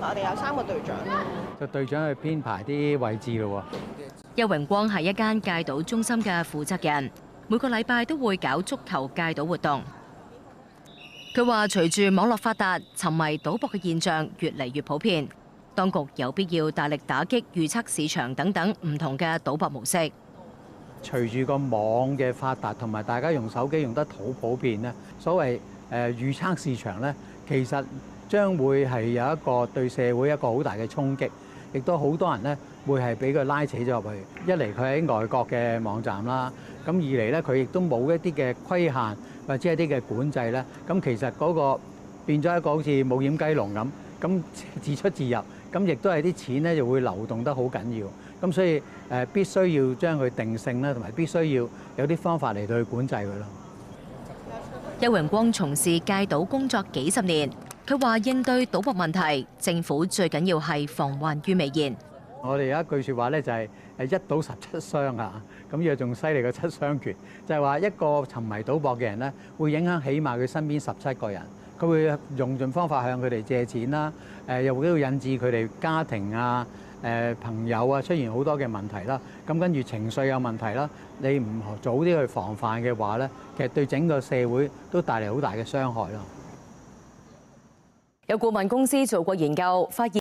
我哋有3個隊長咯。就隊長去編排啲位置咯。邱榮光係一間戒賭中心嘅負責人，每個禮拜都會搞足球戒賭活動。佢話：隨住網絡發達，沉迷賭博嘅現象越嚟越普遍，當局有必要大力打擊預測市場等等唔同嘅賭博模式。隨住個網嘅發達同埋大家用手機用得好普遍咧，所謂預測市場咧，其實將會係有一個對社會一個好大嘅衝擊，亦都好多人咧會係俾佢拉扯咗入去。一嚟佢喺外國嘅網站啦，咁二嚟咧佢亦都冇一啲嘅規限或者一啲嘅管制咧，咁其實嗰個變咗一個好似冇掩雞籠咁自出自入，咁亦都係啲錢咧就會流動得好緊要。咁所以必須要將佢定性啦，同埋必須要有啲方法嚟到去管制佢咯。邱榮光從事戒賭工作幾十年，佢話應對賭博問題，政府最緊要係防患於未然。我哋有一句説話咧，就係一賭17傷啊，咁呢個仲犀利過7傷拳，就係話一個沉迷賭博嘅人咧，會影響起碼佢身邊17個人，佢會用盡方法向佢哋借錢啦，又會引致佢哋家庭啊、朋友啊出現好多嘅問題啦，咁跟住情緒有問題啦，你唔早啲去防範嘅話咧，其實對整個社會都帶嚟好大嘅傷害咯。有顧問公司做過研究，發現